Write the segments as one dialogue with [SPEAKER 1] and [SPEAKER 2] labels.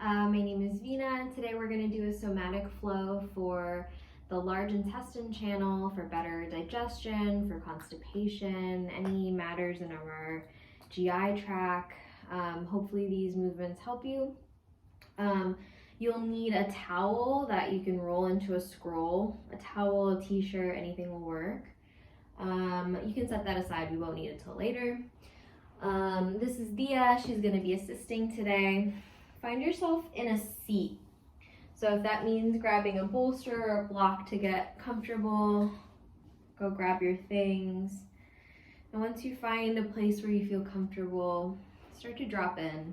[SPEAKER 1] My name is Veena, and today we're going to do a somatic flow for the large intestine channel for better digestion, for constipation, any matters in our GI tract. Hopefully these movements help you. You'll need a towel that you can roll into a scroll. A towel, a t-shirt, anything will work. You can set that aside, we won't need it till later. This is Diya, she's going to be assisting today. Find yourself in a seat. So if that means grabbing a bolster or a block to get comfortable, go grab your things. And once you find a place where you feel comfortable, start to drop in.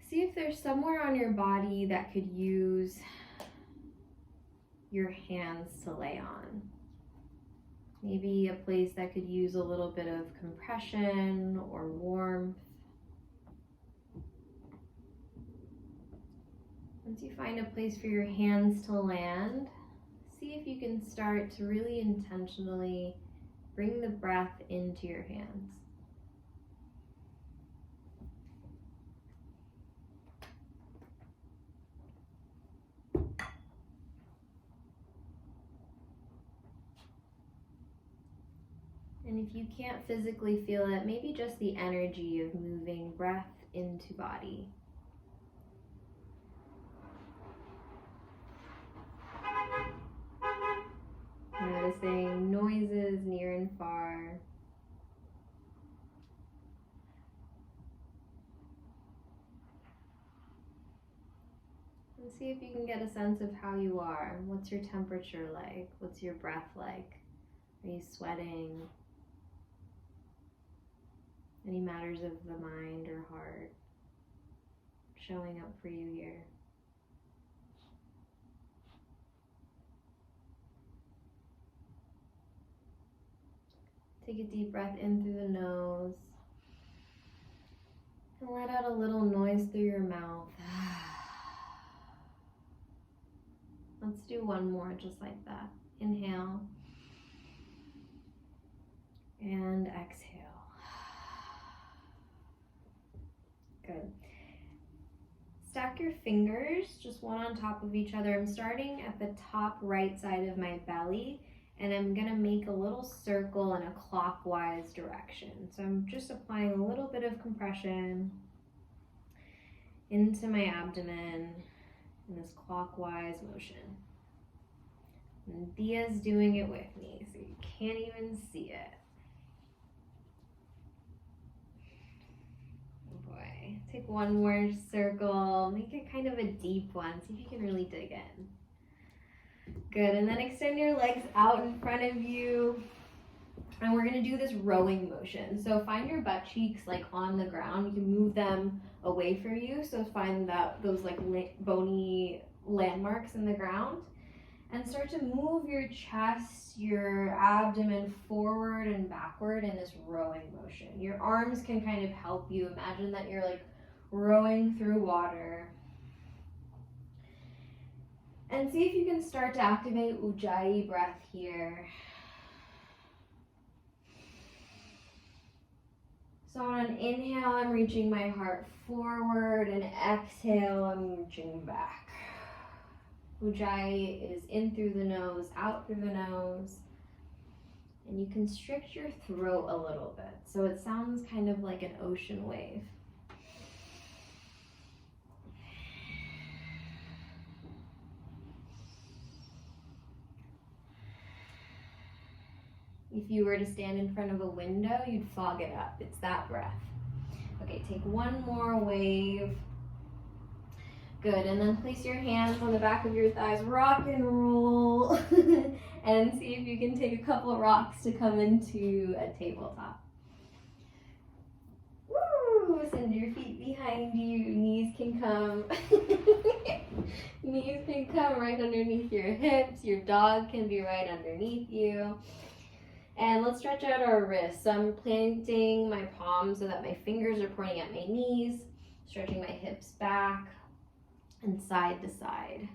[SPEAKER 1] See if there's somewhere on your body that could use your hands to lay on. Maybe a place that could use a little bit of compression or warmth. Once you find a place for your hands to land, see if you can start to really intentionally bring the breath into your hands. And if you can't physically feel it, maybe just the energy of moving breath into body. Noticing noises near and far. And see if you can get a sense of how you are. What's your temperature like? What's your breath like? Are you sweating? Any matters of the mind or heart showing up for you here? Take a deep breath in through the nose and let out a little noise through your mouth. Let's do one more just like that. Inhale and exhale. Good. Stack your fingers just one on top of each other. I'm starting at the top right side of my belly, and I'm gonna make a little circle in a clockwise direction. So I'm just applying a little bit of compression into my abdomen in this clockwise motion. And Diya's doing it with me, so you can't even see it. Oh boy. Take one more circle, make it kind of a deep one, see if you can really dig in. Good, and then extend your legs out in front of you. And we're gonna do this rowing motion. So find your butt cheeks like on the ground. You can move them away from you. So find those like bony landmarks in the ground. And start to move your chest, your abdomen forward and backward in this rowing motion. Your arms can kind of help you. Imagine that you're like rowing through water. And see if you can start to activate Ujjayi breath here. So on an inhale, I'm reaching my heart forward, and exhale, I'm reaching back. Ujjayi is in through the nose, out through the nose. And you constrict your throat a little bit, so it sounds kind of like an ocean wave. If you were to stand in front of a window, you'd fog it up. It's that breath. Okay, take one more wave. Good, and then place your hands on the back of your thighs, rock and roll, and see if you can take a couple rocks to come into a tabletop. Woo! Send your feet behind you, knees can come. Knees can come right underneath your hips, your dog can be right underneath you. And let's stretch out our wrists. So I'm planting my palms so that my fingers are pointing at my knees, stretching my hips back and side to side.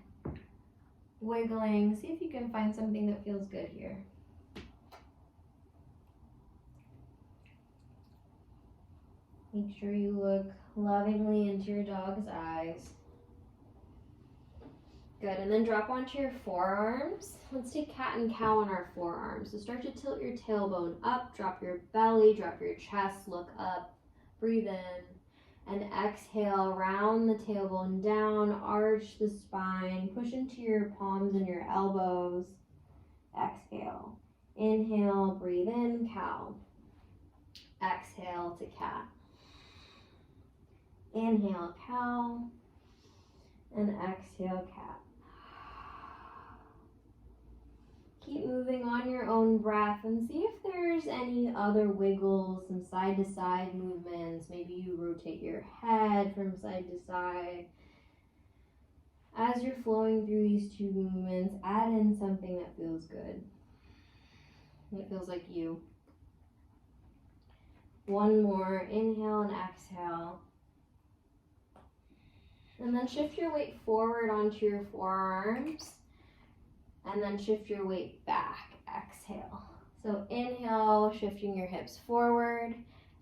[SPEAKER 1] Wiggling. See if you can find something that feels good here. Make sure you look lovingly into your dog's eyes. Good, and then drop onto your forearms. Let's take cat and cow on our forearms. So start to tilt your tailbone up, drop your belly, drop your chest, look up, breathe in, and exhale, round the tailbone down, arch the spine, push into your palms and your elbows. Exhale. Inhale, breathe in, cow. Exhale to cat. Inhale, cow, and exhale, cat. Keep moving on your own breath and see if there's any other wiggles, some side to side movements. Maybe you rotate your head from side to side. As you're flowing through these two movements, add in something that feels good. That feels like you. One more, inhale and exhale. And then shift your weight forward onto your forearms. And then shift your weight back, exhale. So inhale, shifting your hips forward.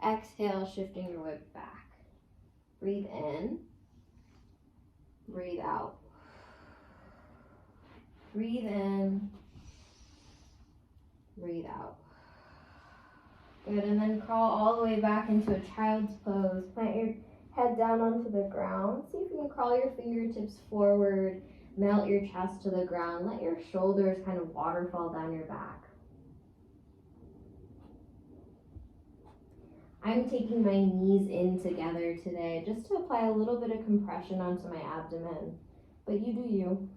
[SPEAKER 1] Exhale, shifting your weight back. Breathe in. Breathe out. Breathe in. Breathe out. Good, and then crawl all the way back into a child's pose. Plant your head down onto the ground. See if you can crawl your fingertips forward. Melt your chest to the ground. Let your shoulders kind of waterfall down your back. I'm taking my knees in together today just to apply a little bit of compression onto my abdomen. But you do you.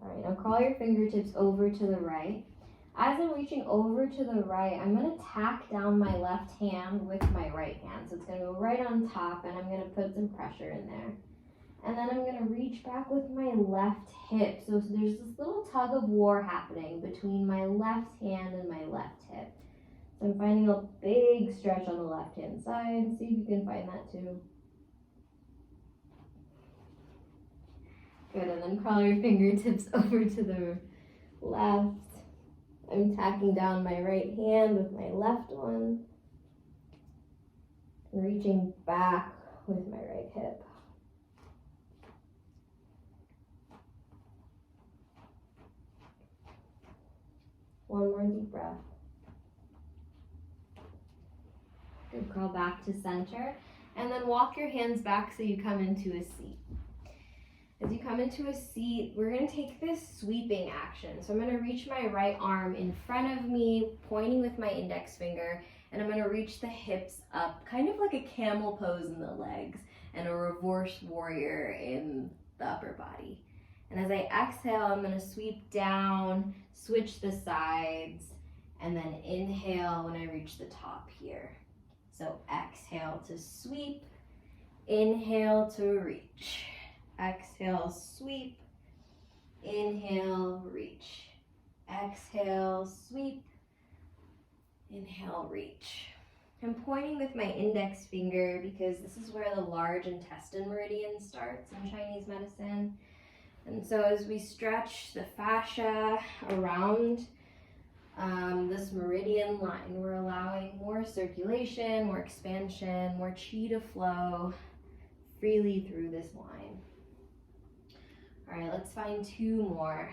[SPEAKER 1] All right, now crawl your fingertips over to the right. As I'm reaching over to the right, I'm going to tack down my left hand with my right hand. So it's going to go right on top, and I'm going to put some pressure in there. And then I'm going to reach back with my left hip. So there's this little tug of war happening between my left hand and my left hip. So I'm finding a big stretch on the left-hand side. See if you can find that too. Good, and then crawl your fingertips over to the left. I'm tacking down my right hand with my left one. And reaching back with my right hip. One more deep breath. Good, crawl back to center. And then walk your hands back so you come into a seat. As you come into a seat, we're going to take this sweeping action. So I'm going to reach my right arm in front of me, pointing with my index finger, and I'm going to reach the hips up, kind of like a camel pose in the legs, and a reverse warrior in the upper body. And as I exhale, I'm going to sweep down, switch the sides, and then inhale when I reach the top here. So exhale to sweep, inhale to reach. Exhale, sweep, inhale, reach. Exhale, sweep, inhale, reach. I'm pointing with my index finger because this is where the large intestine meridian starts in Chinese medicine. And so as we stretch the fascia around this meridian line, we're allowing more circulation, more expansion, more qi to flow freely through this line. All right, let's find two more.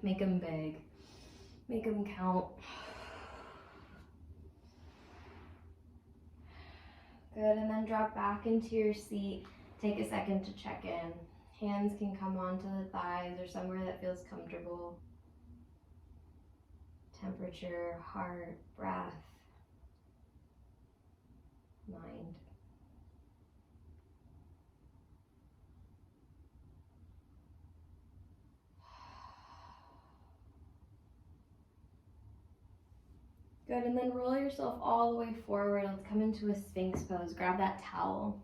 [SPEAKER 1] Make them big. Make them count. Good, and then drop back into your seat. Take a second to check in. Hands can come onto the thighs or somewhere that feels comfortable. Temperature, heart, breath, mind. Good, and then roll yourself all the way forward. Let's come into a Sphinx pose. Grab that towel.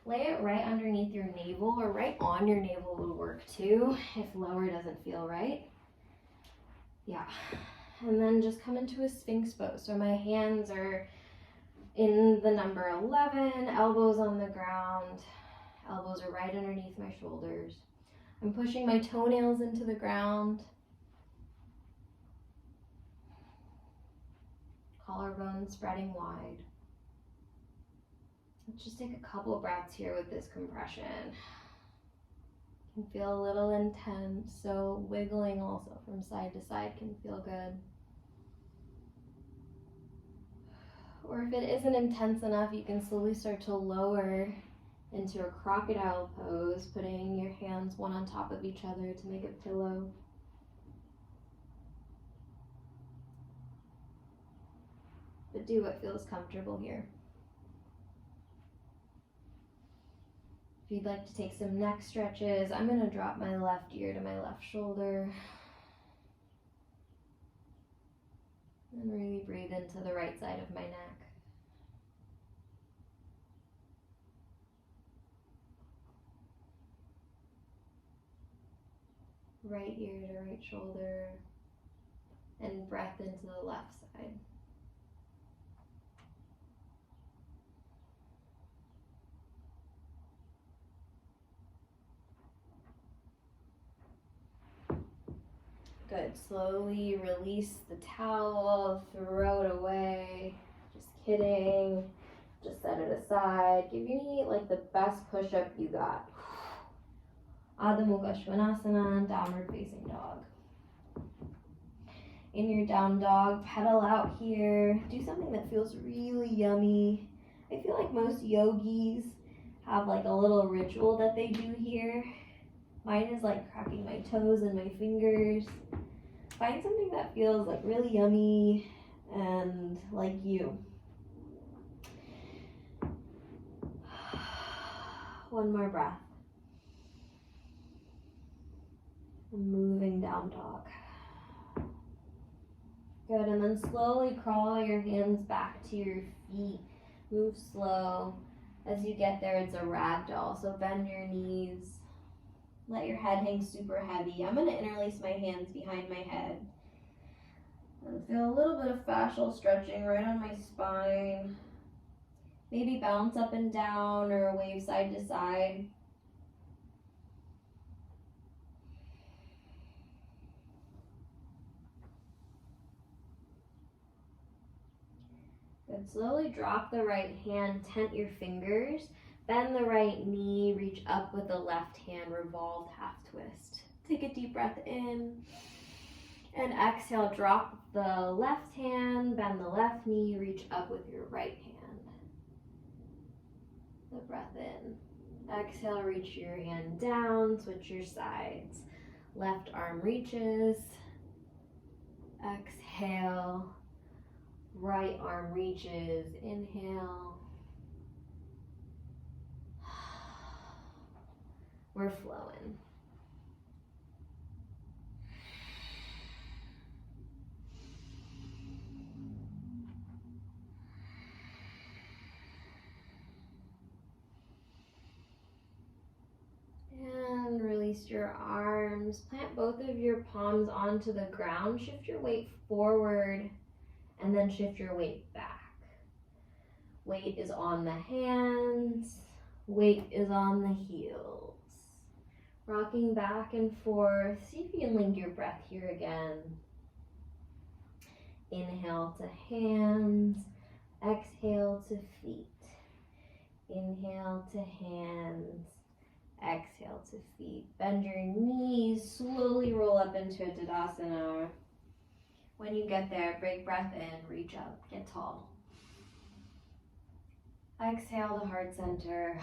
[SPEAKER 1] Lay it right underneath your navel, or right on your navel will work too, if lower doesn't feel right. Yeah, and then just come into a Sphinx pose. So my hands are in the number 11, elbows on the ground. Elbows are right underneath my shoulders. I'm pushing my toenails into the ground. collarbone spreading wide. Let's just take a couple breaths here with this compression. Can feel a little intense, so wiggling also from side to side can feel good. Or if it isn't intense enough, you can slowly start to lower into a crocodile pose, putting your hands one on top of each other to make a pillow. But do what feels comfortable here. If you'd like to take some neck stretches, I'm going to drop my left ear to my left shoulder. And really breathe into the right side of my neck. Right ear to right shoulder. And breath into the left side. Good. Slowly release the towel, throw it away. Just kidding. Just set it aside. Give your knee like the best push-up you got. Adho Mukha Svanasana, downward facing dog. In your down dog, pedal out here. Do something that feels really yummy. I feel like most yogis have like a little ritual that they do here. Mine is like cracking my toes and my fingers. Find something that feels like really yummy and like you. One more breath. Moving down dog. Good, and then slowly crawl your hands back to your feet. Move slow. As you get there, it's a ragdoll, so bend your knees. Let your head hang super heavy. I'm going to interlace my hands behind my head. And feel a little bit of fascial stretching right on my spine. Maybe bounce up and down or wave side to side. Good. Slowly drop the right hand, tent your fingers. Bend the right knee, reach up with the left hand, revolved half twist. Take a deep breath in. And exhale, drop the left hand, bend the left knee, reach up with your right hand. The breath in. Exhale, reach your hand down, switch your sides. Left arm reaches. Exhale. Right arm reaches. Inhale. We're flowing. And release your arms. Plant both of your palms onto the ground. Shift your weight forward and then shift your weight back. Weight is on the hands. Weight is on the heels. Rocking back and forth. See if you can link your breath here again. Inhale to hands. Exhale to feet. Inhale to hands. Exhale to feet. Bend your knees. Slowly roll up into a Tadasana. When you get there, big breath in. Reach up. Get tall. Exhale to heart center.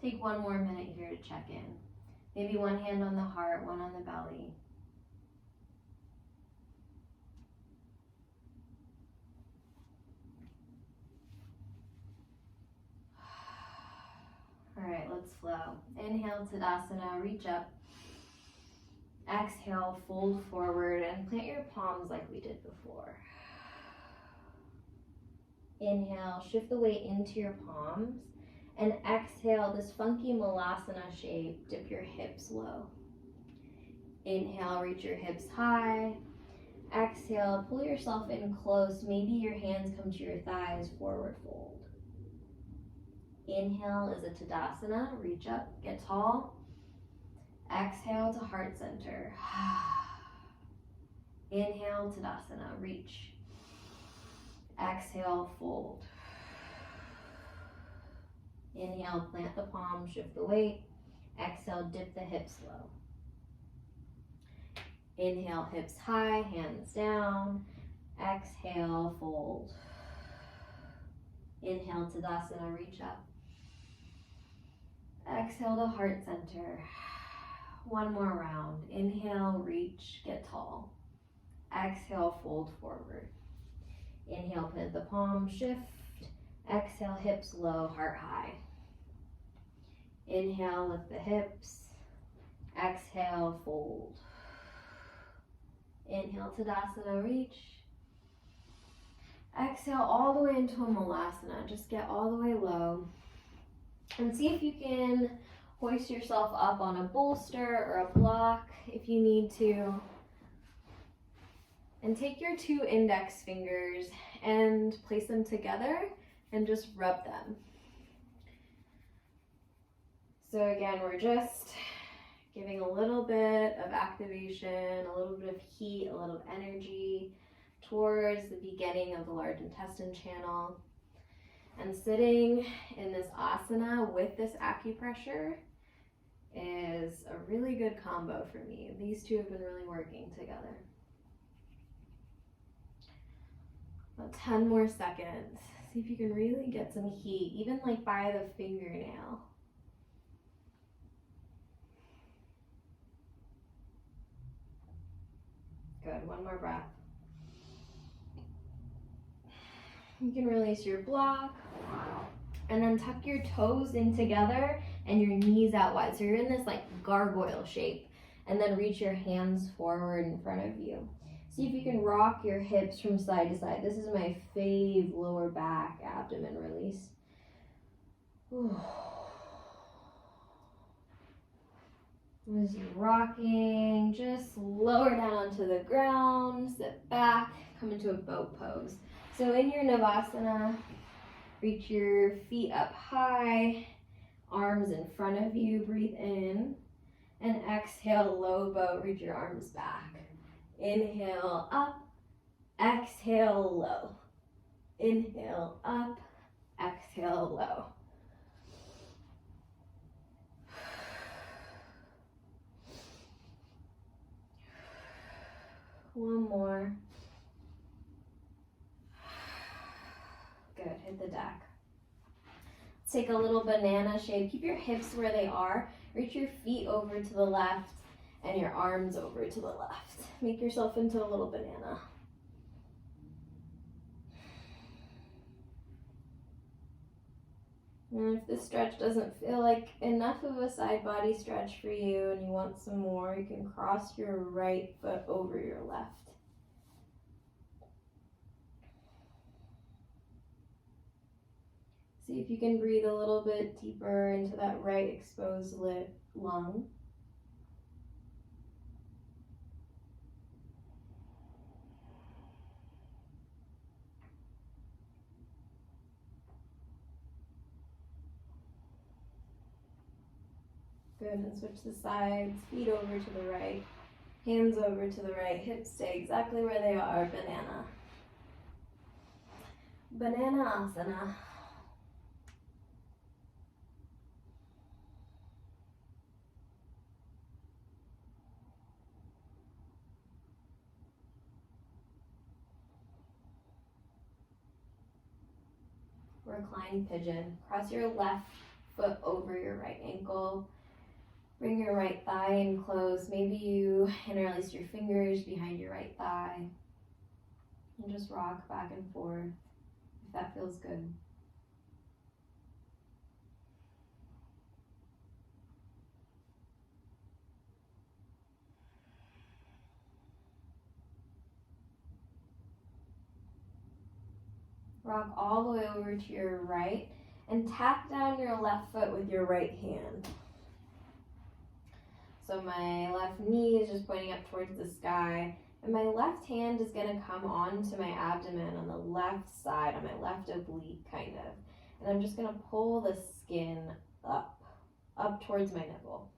[SPEAKER 1] Take one more minute here to check in. Maybe one hand on the heart, one on the belly. All right, let's flow. Inhale, Tadasana, reach up. Exhale, fold forward and plant your palms like we did before. Inhale, shift the weight into your palms. And exhale, this funky malasana shape, dip your hips low. Inhale, reach your hips high. Exhale, pull yourself in close. Maybe your hands come to your thighs, forward fold. Inhale is a Tadasana, reach up, get tall. Exhale to heart center. Inhale, Tadasana, reach. Exhale, fold. Inhale, plant the palm, shift the weight. Exhale, dip the hips low. Inhale, hips high, hands down. Exhale, fold. Inhale, Tadasana, reach up. Exhale to heart center. One more round. Inhale, reach, get tall. Exhale, fold forward. Inhale, plant the palm, shift. Exhale, hips low, heart high. Inhale, lift the hips. Exhale, fold. Inhale, Tadasana, reach. Exhale all the way into a Malasana. Just get all the way low. And see if you can hoist yourself up on a bolster or a block if you need to. And take your 2 index fingers and place them together and just rub them. So again, we're just giving a little bit of activation, a little bit of heat, a little energy towards the beginning of the large intestine channel. And sitting in this asana with this acupressure is a really good combo for me. These two have been really working together. About 10 more seconds. See if you can really get some heat, even like by the fingernail. Good, one more breath. You can release your block and then tuck your toes in together and your knees out wide. So you're in this like gargoyle shape, and then reach your hands forward in front of you. See if you can rock your hips from side to side. This is my fave lower back abdomen release. As you're rocking, just lower down onto the ground, sit back, come into a boat pose. So in your Navasana, reach your feet up high, arms in front of you, breathe in, and exhale, low boat, reach your arms back. Inhale up, exhale low. Inhale up, exhale low. One more. Good, hit the deck. Take a little banana shape. Keep your hips where they are. Reach your feet over to the left and your arms over to the left. Make yourself into a little banana. And if this stretch doesn't feel like enough of a side body stretch for you and you want some more, you can cross your right foot over your left. See if you can breathe a little bit deeper into that right exposed lung. Good, and switch the sides, feet over to the right, hands over to the right, hips stay exactly where they are, banana. Banana asana. Reclined pigeon. Cross your left foot over your right ankle. Bring your right thigh in close. Maybe you interlace your fingers behind your right thigh. And just rock back and forth if that feels good. Rock all the way over to your right and tap down your left foot with your right hand. So my left knee is just pointing up towards the sky, and my left hand is going to come onto my abdomen on the left side, on my left oblique kind of. And I'm just going to pull the skin up towards my nipple,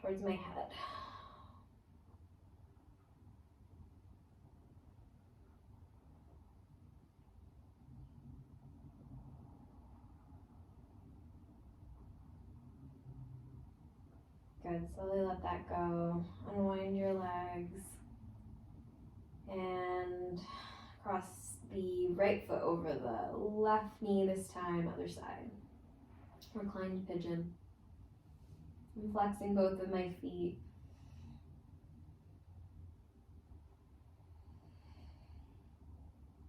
[SPEAKER 1] towards my head. Good. Slowly let that go. Unwind your legs. And cross the right foot over the left knee this time, other side. Reclined pigeon. I'm flexing both of my feet.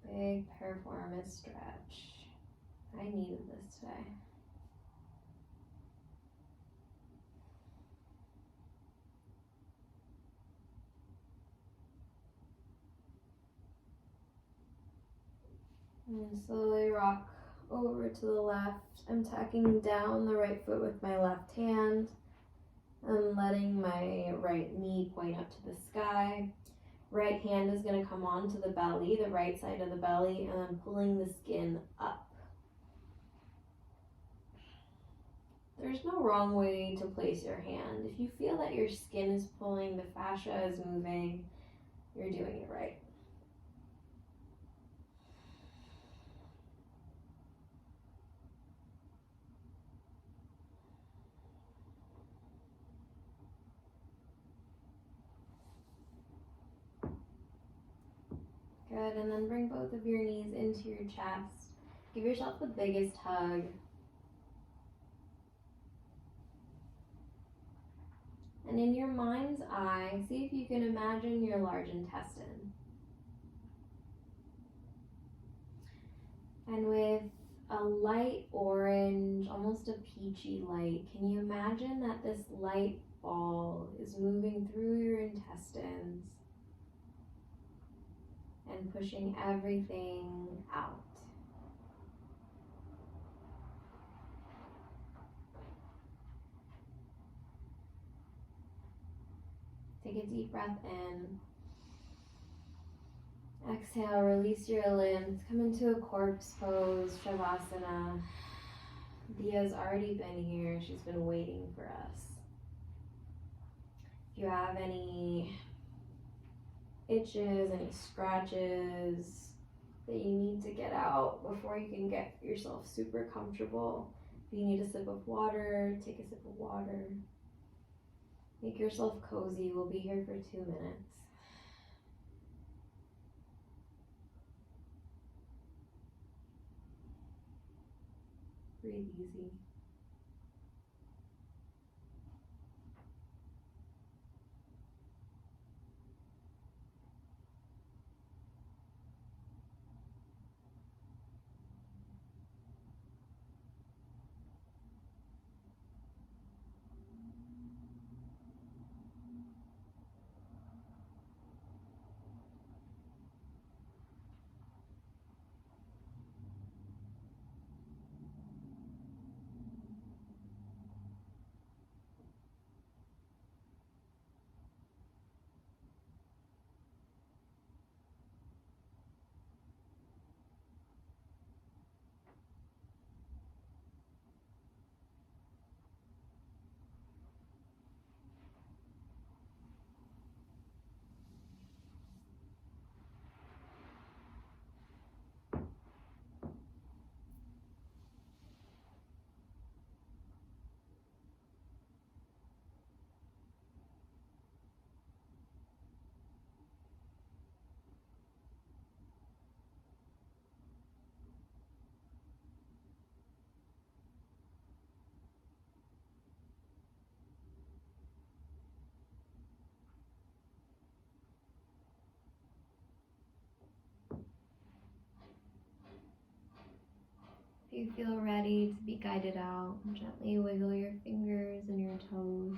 [SPEAKER 1] Big piriformis stretch. I needed this today. And slowly rock over to the left. I'm tacking down the right foot with my left hand. I'm letting my right knee point up to the sky. Right hand is going to come onto the belly, the right side of the belly, and I'm pulling the skin up. There's no wrong way to place your hand. If you feel that your skin is pulling, the fascia is moving, you're doing it right. Good, and then bring both of your knees into your chest. Give yourself the biggest hug. And in your mind's eye, see if you can imagine your large intestine. And with a light orange, almost a peachy light, can you imagine that this light ball is moving through your intestines and pushing everything out? Take a deep breath in. Exhale, release your limbs. Come into a corpse pose, Shavasana. Diya's already been here. She's been waiting for us. If you have any itches, any scratches that you need to get out before you can get yourself super comfortable, if you need a sip of water, take a sip of water. Make yourself cozy. We'll be here for 2 minutes. Breathe easy. If you feel ready to be guided out, gently wiggle your fingers and your toes.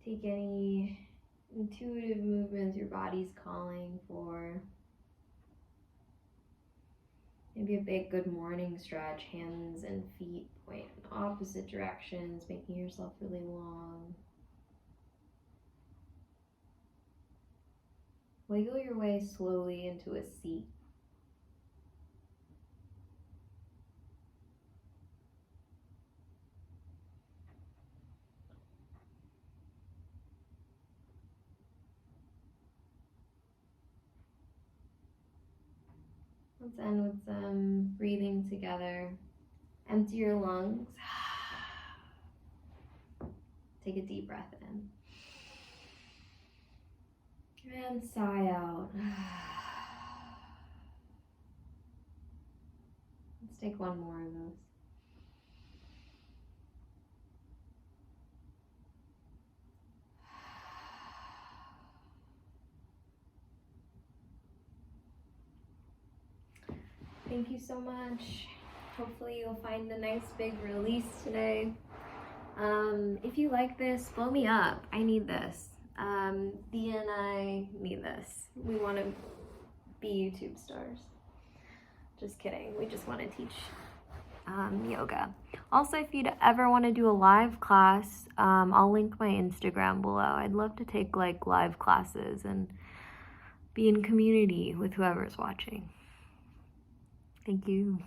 [SPEAKER 1] Take any intuitive movements your body's calling for. Maybe a big good morning stretch, hands and feet point in opposite directions, making yourself really long. Wiggle your way slowly into a seat. Let's end with some breathing together. Empty your lungs. Take a deep breath in. And sigh out. Let's take one more of those. Thank you so much. Hopefully you'll find a nice big release today. If you like this, blow me up. I need this. Diya and I need this. We want to be YouTube stars. Just kidding. We just want to teach yoga. Also, if you'd ever want to do a live class, I'll link my Instagram below. I'd love to take like live classes and be in community with whoever's watching. Thank you.